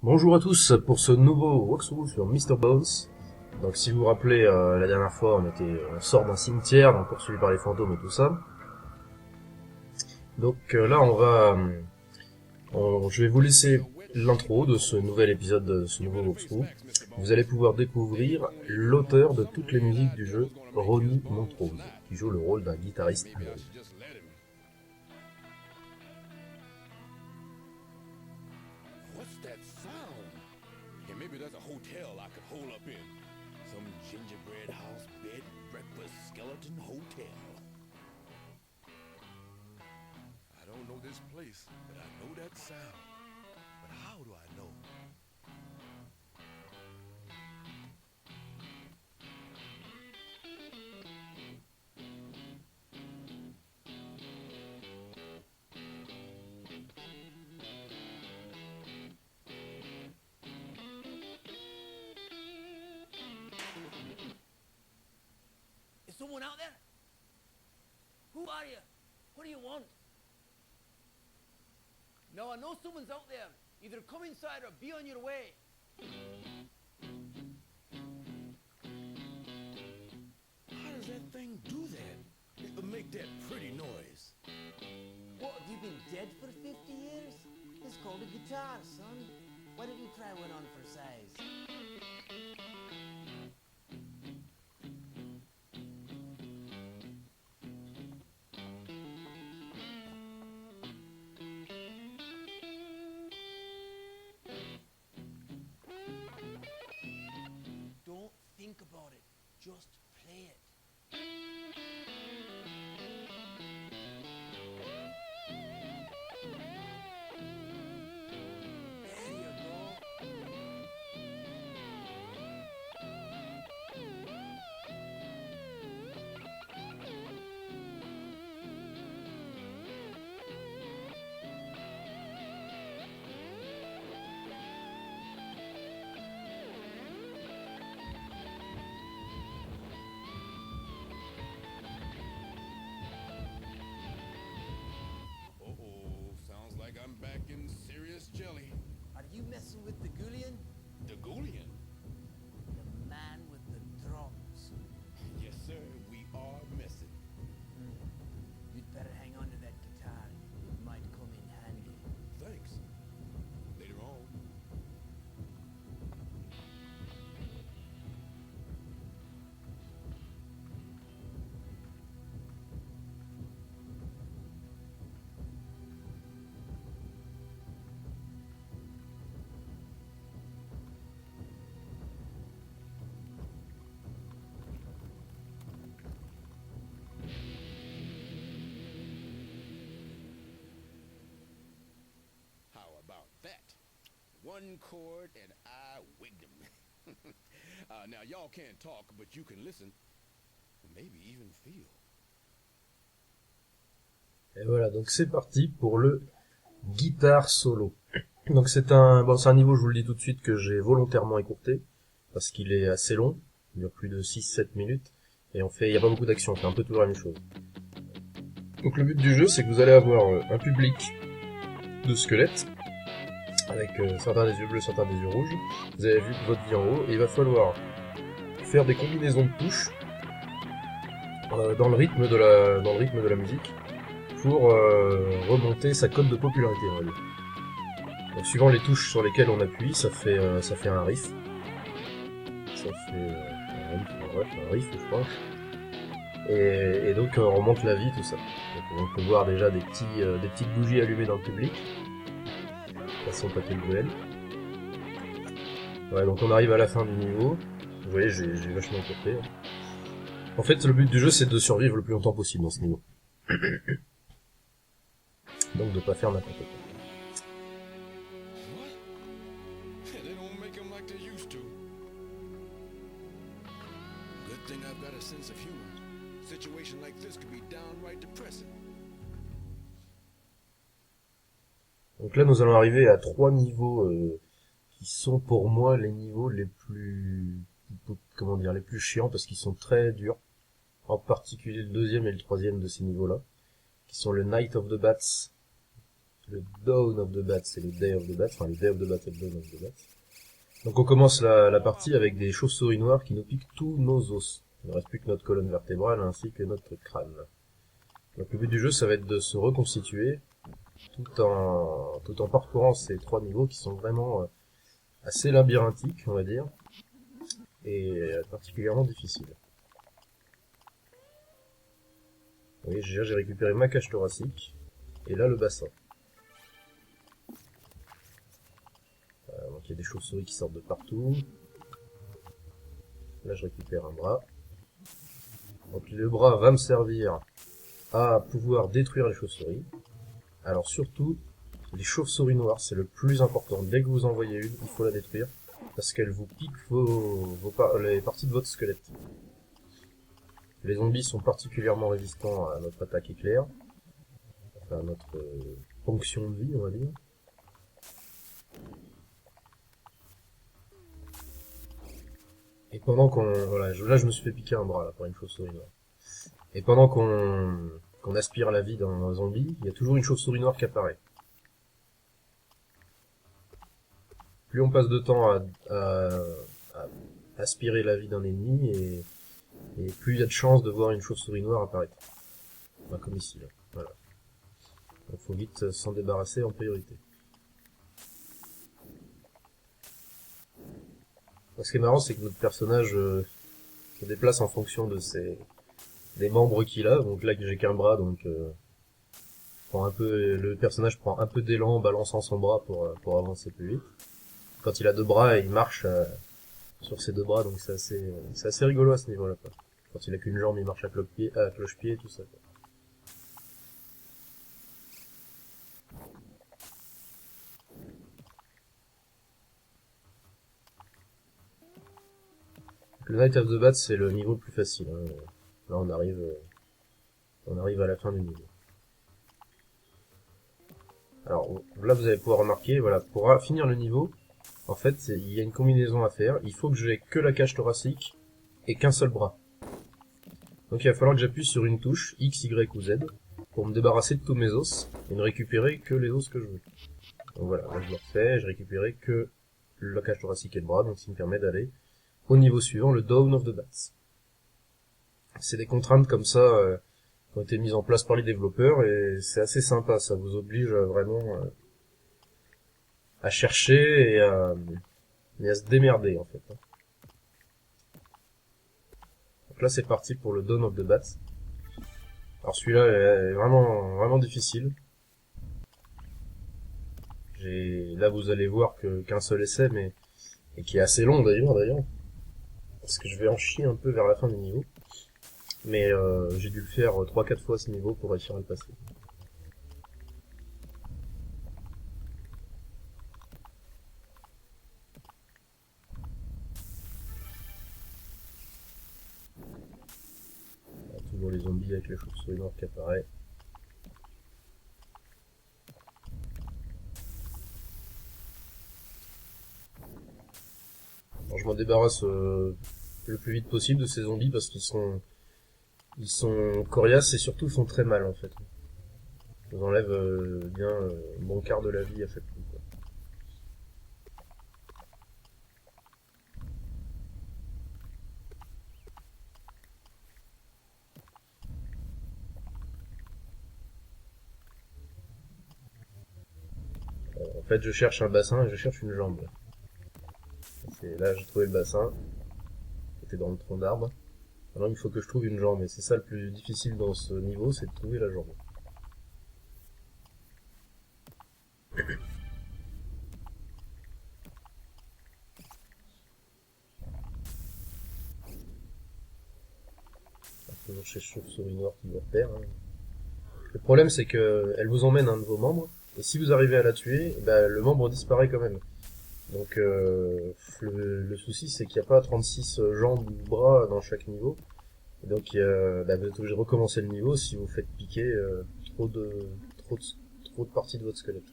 Bonjour à tous pour ce nouveau walkthrough sur Mr. Bones. Donc si vous vous rappelez, la dernière fois on sort d'un cimetière, donc poursuivi par les fantômes et tout ça. Donc là je vais vous laisser l'intro de ce nouvel épisode, de ce nouveau walkthrough. Vous allez pouvoir découvrir l'auteur de toutes les musiques du jeu, Ronnie Montrose, qui joue le rôle d'un guitariste anonyme. What's that sound? Yeah, maybe that's a hotel I could hole up in. Some gingerbread house bed breakfast skeleton hotel. I don't know this place, but I know that sound. But how do I know? Is someone out there? Who are you? What do you want? No, I know someone's out there. Either come inside or be on your way. How does that thing do that? It would make that pretty noise. What, have you been dead for 50 years? It's called a guitar, son. Why don't you try one on for size? Don't think about it. Just play it. There you go. Uh-oh, sounds like I'm back in serious jelly. Are you messing with the Gullion? The Goulian? The man with the drums. Yes, sir, we are messing. You'd better hang on to that guitar. It might come in handy. Thanks. Later on. How about that? One chord and I wigged him. Now, y'all can't talk, but you can listen. Maybe even feel. Et voilà, donc c'est parti pour le guitare solo. Donc c'est un niveau, je vous le dis tout de suite, que j'ai volontairement écourté, parce qu'il est assez long, il dure plus de 6-7 minutes, et il y a pas beaucoup d'action, on fait un peu toujours la même chose. Donc le but du jeu, c'est que vous allez avoir un public de squelettes, avec certains des yeux bleus, certains des yeux rouges. Vous avez vu votre vie en haut, et il va falloir faire des combinaisons de touches dans le rythme de la musique pour remonter sa cote de popularité, on va dire. Donc, suivant les touches sur lesquelles on appuie, ça fait un riff. Ça fait un riff, je crois. Et donc on remonte la vie, tout ça. Donc, on peut voir déjà des petites bougies allumées dans le public. Façon Patrick Bruel. Ouais, donc on arrive à la fin du niveau. Vous voyez, j'ai vachement écourté. En fait, le but du jeu, c'est de survivre le plus longtemps possible dans ce niveau. Donc de pas faire n'importe quoi. What? They don't make them like they used to. Good thing I've got a sense of humor. Situation like this could be downright depressing. Donc là, nous allons arriver à 3 niveaux qui sont pour moi les niveaux les plus chiants parce qu'ils sont très durs. En particulier le deuxième et le troisième de ces niveaux-là, qui sont le Night of the Bats, le Dawn of the Bats et le Day of the Bats, enfin le Day of the Bats et le Dawn of the Bats. Donc on commence la partie avec des chauves-souris noires qui nous piquent tous nos os. Il ne reste plus que notre colonne vertébrale ainsi que notre crâne. Donc le but du jeu, ça va être de se reconstituer tout en parcourant ces 3 niveaux qui sont vraiment assez labyrinthiques, on va dire, et particulièrement difficiles. Vous voyez, j'ai récupéré ma cage thoracique, et là le bassin. Donc il y a des chauves-souris qui sortent de partout. Là je récupère un bras. Donc le bras va me servir à pouvoir détruire les chauves-souris. Alors surtout, les chauves-souris noires, c'est le plus important. Dès que vous en voyez une, il faut la détruire, parce qu'elle vous pique les parties de votre squelette. Les zombies sont particulièrement résistants à notre attaque éclair, enfin à notre ponction de vie, on va dire. Et pendant qu'on... Voilà, là je me suis fait piquer un bras là, par une chauve-souris noire. Et pendant qu'on aspire la vie d'un zombie, il y a toujours une chauve-souris noire qui apparaît. Plus on passe de temps à aspirer la vie d'un ennemi, et plus il y a de chances de voir une chauve-souris noire apparaître. Enfin, comme ici, là. Voilà. Donc faut vite s'en débarrasser en priorité. Donc, ce qui est marrant, c'est que notre personnage se déplace en fonction de des membres qu'il a. Donc là, j'ai qu'un bras, donc le personnage prend un peu d'élan en balançant son bras pour avancer plus vite. Quand il a 2 bras, il marche sur ses 2 bras, donc c'est assez rigolo à ce niveau-là, quoi. Quand il a qu'une jambe, il marche à cloche-pied, tout ça, quoi. Le Night of the Bats, c'est le niveau le plus facile, hein. Là, on arrive à la fin du niveau. Alors, là, vous allez pouvoir remarquer, voilà, pour finir le niveau, en fait, il y a une combinaison à faire. Il faut que j'ai que la cage thoracique et qu'un seul bras. Donc il va falloir que j'appuie sur une touche, X, Y ou Z, pour me débarrasser de tous mes os et ne récupérer que les os que je veux. Donc voilà, là je le refais, j'ai récupéré que la cage thoracique et le bras, donc ça me permet d'aller au niveau suivant, le Dawn of the Bats. C'est des contraintes comme ça qui ont été mises en place par les développeurs, et c'est assez sympa, ça vous oblige vraiment à chercher et à se démerder en fait. Donc là c'est parti pour le Dawn of the Bats. Alors celui-là est vraiment, vraiment difficile. Là vous allez voir qu'un seul essai, et qui est assez long d'ailleurs. Parce que je vais en chier un peu vers la fin du niveau. Mais j'ai dû le faire 3-4 fois ce niveau pour réussir à le passer. Toujours les zombies avec les chauves-souris noires qui apparaissent. Alors je m'en débarrasse le plus vite possible de ces zombies parce qu'ils sont coriaces et surtout font très mal en fait. Ils vous enlèvent bien un bon quart de la vie à chaque coup, quoi. En fait je cherche un bassin et je cherche une jambe. Là j'ai trouvé le bassin, c'était dans le tronc d'arbre. Alors il faut que je trouve une jambe, et c'est ça le plus difficile dans ce niveau, c'est de trouver la jambe. Toujours chez Chauve-souris Noire qui doit faire. Hein. Le problème c'est que elle vous emmène un de vos membres, et si vous arrivez à la tuer, bah, le membre disparaît quand même. Donc le souci c'est qu'il n'y a pas 36 jambes ou bras dans chaque niveau. Et donc vous êtes obligé de recommencer le niveau si vous faites piquer trop de parties de votre squelette.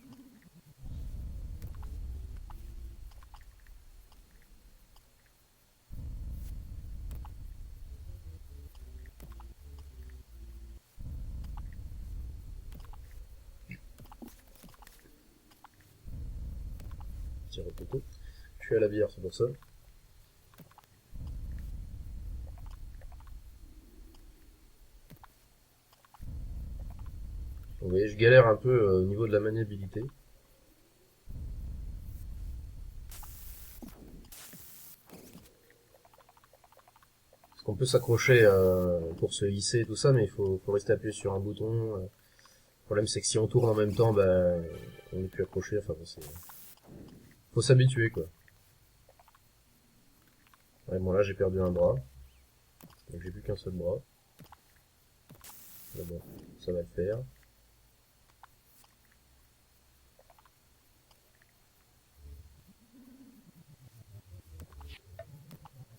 petit repos. Je suis à la bière, c'est pour ça. Vous voyez, je galère un peu au niveau de la maniabilité. Parce qu'on peut s'accrocher pour se hisser et tout ça, mais il faut rester appuyé sur un bouton. Le problème c'est que si on tourne en même temps, on n'est plus accroché. Enfin bon, faut s'habituer quoi. Ouais, bon là j'ai perdu un bras, donc j'ai plus qu'un seul bras. Mais bon, ça va le faire.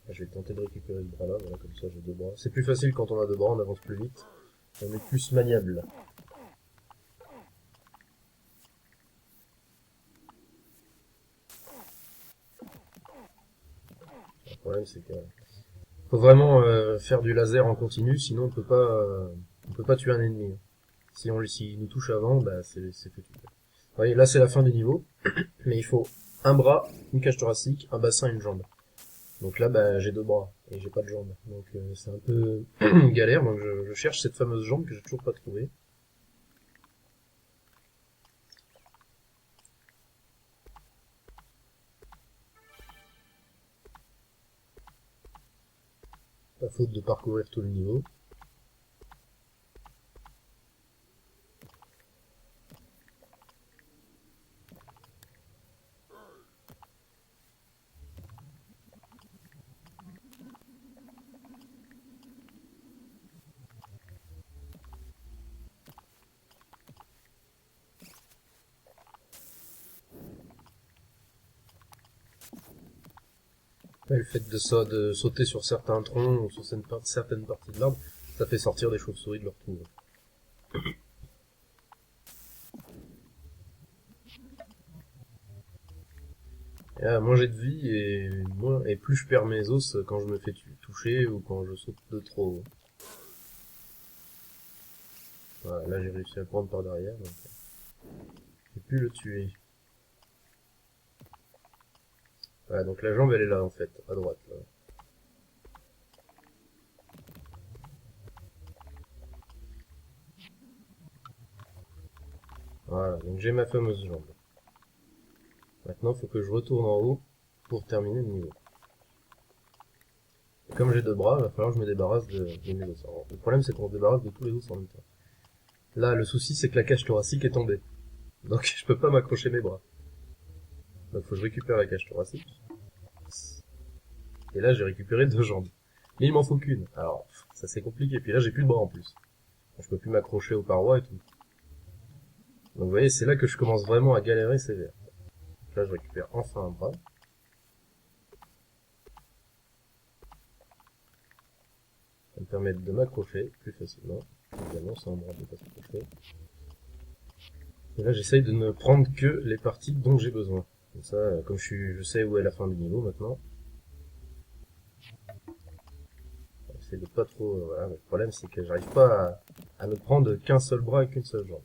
Je vais tenter de récupérer ce bras là, voilà, comme ça j'ai deux bras. C'est plus facile quand on a deux bras, on avance plus vite. On est plus maniable. Le problème c'est que faut vraiment faire du laser en continu, sinon on peut pas tuer un ennemi. S'il nous touche avant, c'est foutu. Vous voyez, là c'est la fin du niveau, mais il faut un bras, une cage thoracique, un bassin et une jambe. Donc là, j'ai deux bras et j'ai pas de jambes. Donc c'est un peu galère. Donc je cherche cette fameuse jambe que j'ai toujours pas trouvée. Pas faute de parcourir tout le niveau. Le fait de sauter sur certains troncs ou sur certaines parties de l'arbre, ça fait sortir des chauves-souris de leur trou. Et moins j'ai de vie et plus je perds mes os quand je me fais toucher ou quand je saute de trop. Voilà, là j'ai réussi à le prendre par derrière, donc j'ai pu le tuer. Voilà, donc la jambe elle est là en fait, à droite. Là. Voilà, donc j'ai ma fameuse jambe. Maintenant, il faut que je retourne en haut pour terminer le niveau. Et comme j'ai deux bras, il va falloir que je me débarrasse de mes os. Alors, le problème, c'est qu'on se débarrasse de tous les os en même temps. Là, le souci, c'est que la cage thoracique est tombée. Donc, je peux pas m'accrocher mes bras. Donc, faut que je récupère la cage thoracique. Et là, j'ai récupéré deux jambes. Mais il m'en faut qu'une. Alors, ça c'est compliqué. Puis là, j'ai plus de bras en plus. Donc, je peux plus m'accrocher aux parois et tout. Donc, vous voyez, c'est là que je commence vraiment à galérer sévère. Donc là, je récupère enfin un bras. Ça me permet de m'accrocher plus facilement. Évidemment, c'est un bras de pas s'accrocher. Et là, j'essaye de ne prendre que les parties dont j'ai besoin. Comme ça, comme je sais où est la fin du niveau maintenant. J'essaie de pas trop... voilà, mais le problème, c'est que j'arrive pas à ne prendre qu'un seul bras et qu'une seule jambe.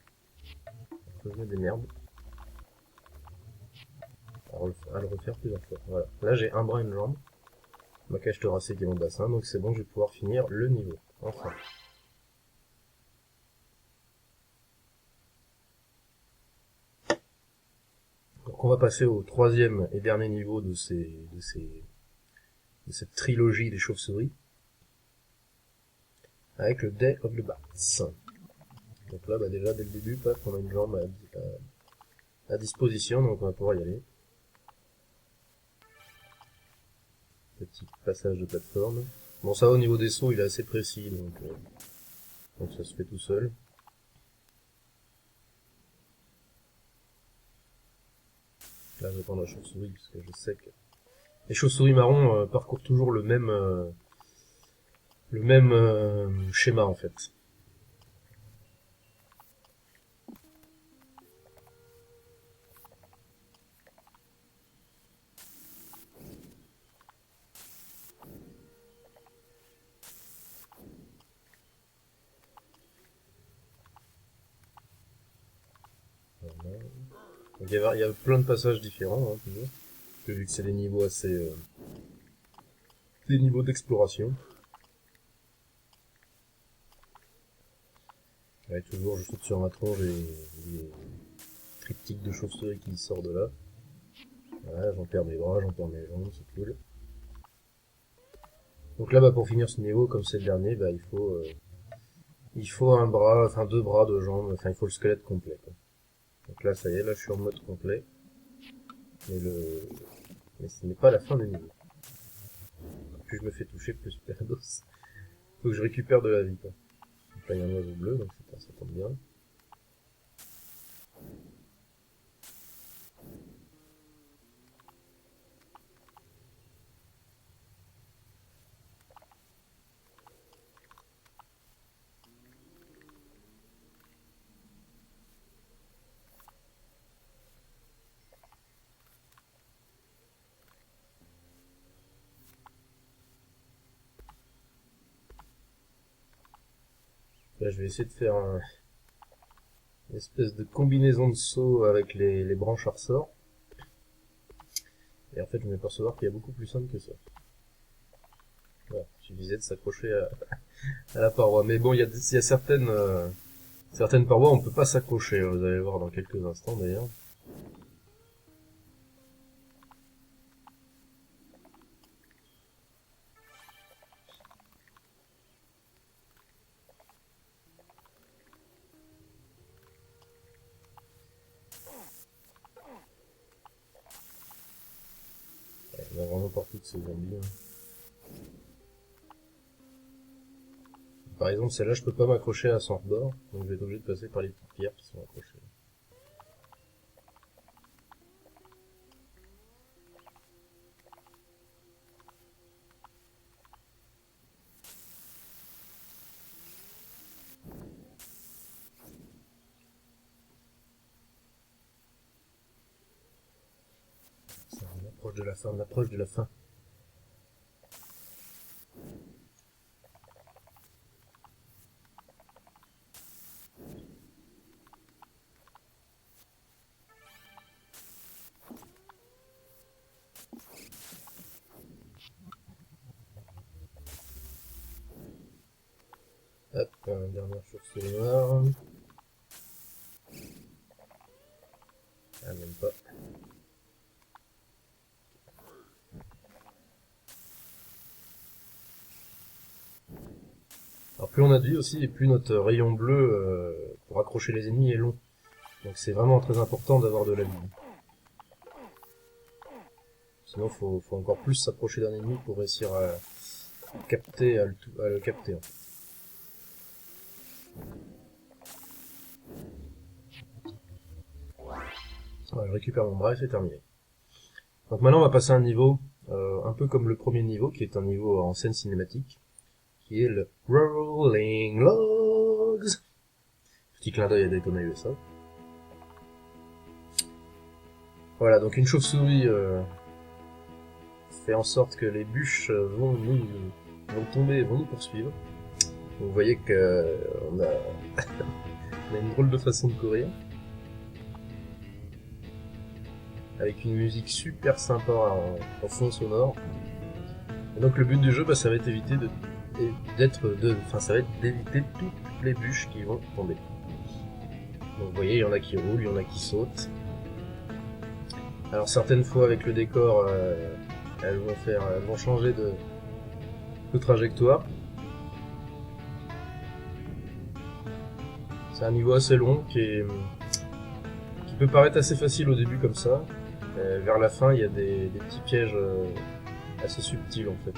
Donc, je me démerde. À le refaire plusieurs fois. Voilà. Là, j'ai un bras et une jambe. Ma cage thoracique et mon bassin, donc c'est bon, je vais pouvoir finir le niveau. Enfin. Donc on va passer au troisième et dernier niveau de cette trilogie des chauves-souris. Avec le Day of the Bats. Donc là, déjà, dès le début, paf, on a une jambe à disposition, donc on va pouvoir y aller. Petit passage de plateforme. Bon, ça va, au niveau des sauts, il est assez précis, donc ça se fait tout seul. Là, je vais prendre la chauve-souris, parce que je sais que les chauves-souris marrons parcourent toujours le même schéma, en fait. Voilà. Donc il y a plein de passages différents, hein, toujours. Vu que c'est des niveaux assez... des niveaux d'exploration. Ouais, toujours je saute sur ma tronche et des triptyques de chauve-souris qui sortent de là. Voilà, j'en perds mes bras, j'en perds mes jambes, c'est cool. Donc là, bah, pour finir ce niveau, comme c'est le dernier, bah, il faut un bras, enfin 2 bras, 2 jambes, enfin il faut le squelette complet, quoi. Donc là, ça y est, là je suis en mode complet. Mais ce n'est pas la fin du niveau. Plus je me fais toucher, plus je perds d'os. Faut que je récupère de la vie, quoi. Donc là, il y a un oiseau bleu, donc ça tombe bien. Là, je vais essayer de faire une espèce de combinaison de saut avec les branches à ressort. Et en fait, je vais m'apercevoir qu'il y a beaucoup plus simple que ça. Voilà, il suffisait de s'accrocher à la paroi. Mais bon, il y a certaines parois, on peut pas s'accrocher. Vous allez voir dans quelques instants d'ailleurs. Ouais, il y en a vraiment partout de ces zombies. Hein. Par exemple, celle-là, je peux pas m'accrocher à son rebord, donc je vais être obligé de passer par les petites pierres qui sont accrochées. Ça, on approche de la fin, on approche de la fin. Hop, dernière chauve-souris noire. Ah, même pas. Alors plus on a de vie aussi, et plus notre rayon bleu pour accrocher les ennemis est long. Donc c'est vraiment très important d'avoir de la vie. Sinon faut encore plus s'approcher d'un ennemi pour réussir à le capter. En fait. Voilà, je récupère mon bras et c'est terminé. Donc maintenant on va passer à un niveau un peu comme le premier niveau, qui est un niveau en scène cinématique, qui est le Rolling Logs. Petit clin d'œil à Daytona USA. Voilà, donc une chauve-souris fait en sorte que les bûches vont tomber et vont nous poursuivre. Vous voyez que on a une drôle de façon de courir. Avec une musique super sympa en fond sonore. Et donc le but du jeu, bah, ça va être d'éviter toutes les bûches qui vont tomber. Donc vous voyez, il y en a qui roulent, il y en a qui sautent. Alors certaines fois avec le décor, elles vont changer de trajectoire. C'est un niveau assez long qui peut paraître assez facile au début comme ça. Vers la fin, il y a des petits pièges assez subtils en fait.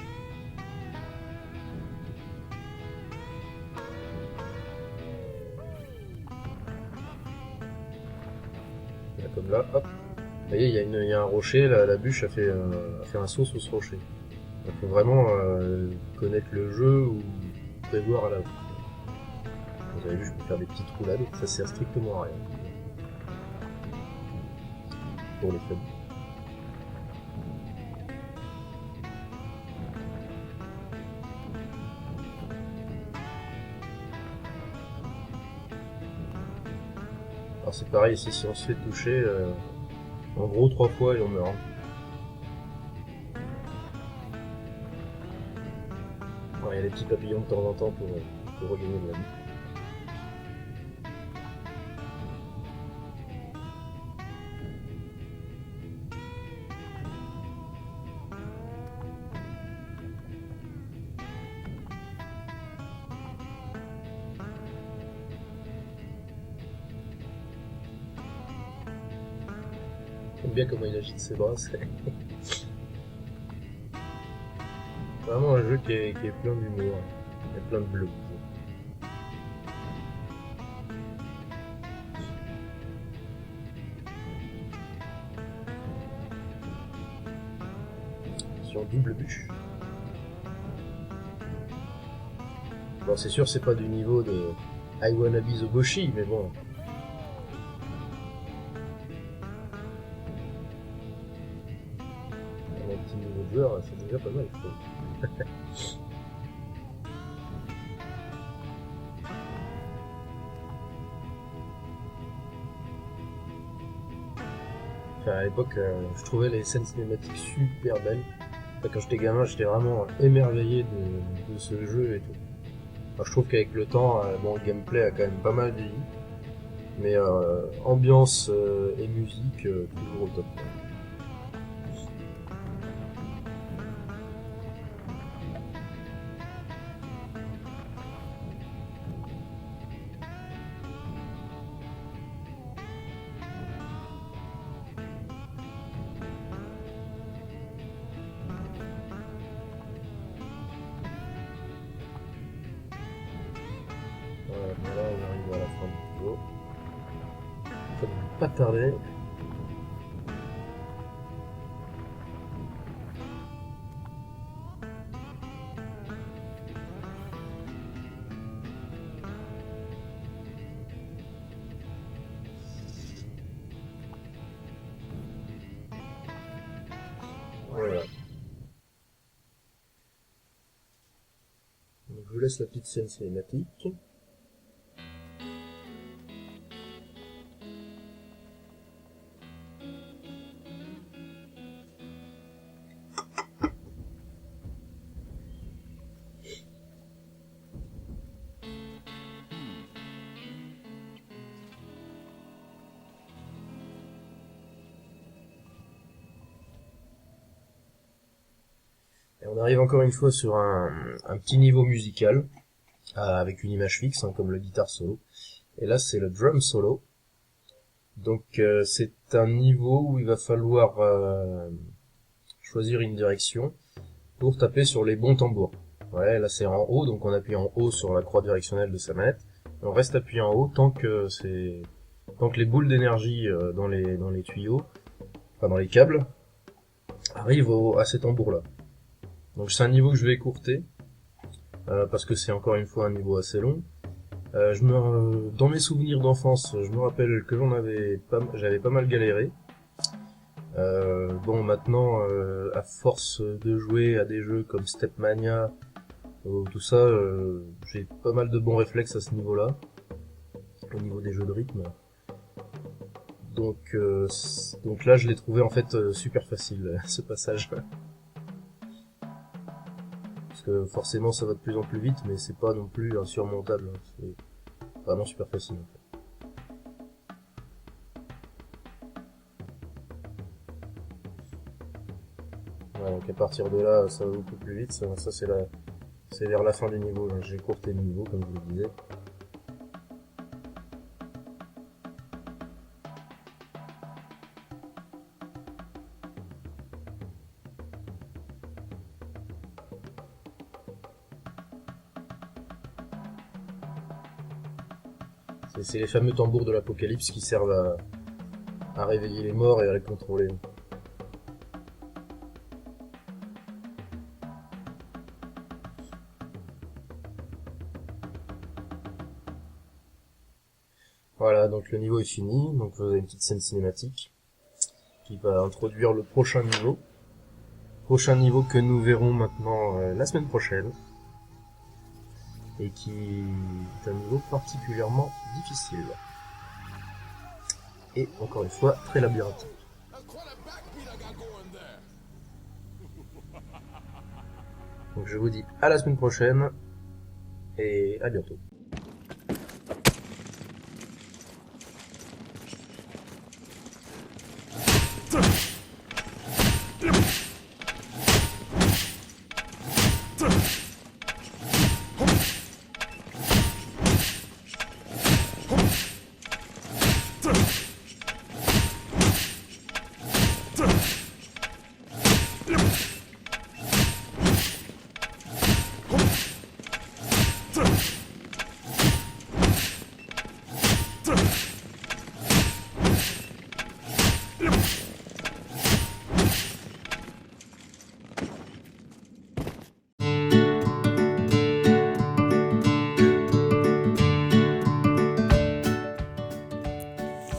Là, comme là, hop. Vous voyez, il y a un rocher, la bûche a fait un saut sous ce rocher. Il faut vraiment connaître le jeu ou prévoir à l'avance. Vous avez vu, je peux faire des petites roulades, ça sert strictement à rien. Pour les fun. Alors c'est pareil ici, si on se fait toucher, En gros, 3 fois et on meurt. Il y a des petits papillons de temps en temps pour regagner de la vie. J'aime bien comment il agite ses bras, c'est vraiment un jeu qui est plein d'humour, et plein de bleu. Sur double bûche. Bon, c'est sûr, c'est pas du niveau de I Wanna Be the Boshi, mais bon. Un petit niveau de joueur, c'est déjà pas mal, je trouve. Enfin, à l'époque, je trouvais les scènes cinématiques super belles. Enfin, quand j'étais gamin, j'étais vraiment émerveillé de ce jeu et tout. Alors, je trouve qu'avec le temps, bon, le gameplay a quand même pas mal vieilli. Mais ambiance et musique, toujours au top. Voilà, on arrive à la fin du niveau. Ça ne peut pas tarder. Voilà. Donc, je vous laisse la petite scène cinématique. Et on arrive encore une fois sur un petit niveau musical, avec une image fixe, hein, comme le guitare solo. Et là, c'est le drum solo. Donc, c'est un niveau où il va falloir choisir une direction pour taper sur les bons tambours. Ouais, là c'est en haut, donc on appuie en haut sur la croix directionnelle de sa manette. Et on reste appuyé en haut tant que les boules d'énergie dans les tuyaux, enfin dans les câbles, arrivent à ces tambours-là. Donc c'est un niveau que je vais écourter, parce que c'est encore une fois un niveau assez long. Dans mes souvenirs d'enfance, je me rappelle que j'avais pas mal galéré. Bon, maintenant, à force de jouer à des jeux comme Stepmania, tout ça, j'ai pas mal de bons réflexes à ce niveau-là, au niveau des jeux de rythme. Donc là, je l'ai trouvé en fait super facile, ce passage. Parce que forcément, ça va de plus en plus vite, mais c'est pas non plus insurmontable. C'est vraiment super facile. En fait. Ouais, donc à partir de là, ça va beaucoup plus vite. Ça c'est vers la fin du niveau. J'ai courté le niveau, comme je vous le disais. C'est les fameux tambours de l'apocalypse qui servent à réveiller les morts et à les contrôler. Voilà, donc le niveau est fini, donc vous avez une petite scène cinématique qui va introduire le prochain niveau. Prochain niveau que nous verrons maintenant la semaine prochaine. Et qui est un niveau particulièrement difficile. Et encore une fois, très labyrinthique. not going there. Donc je vous dis à la semaine prochaine et à bientôt.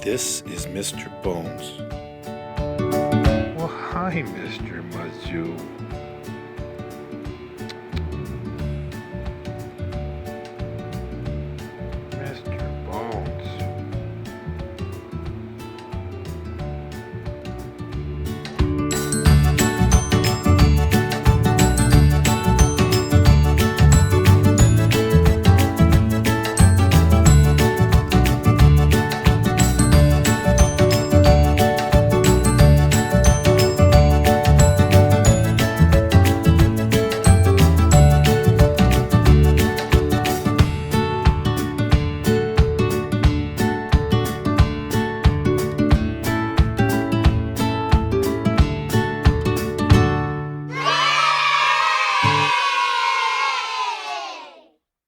This is Mr. Bones. Well, hi, Mr. Mazoo.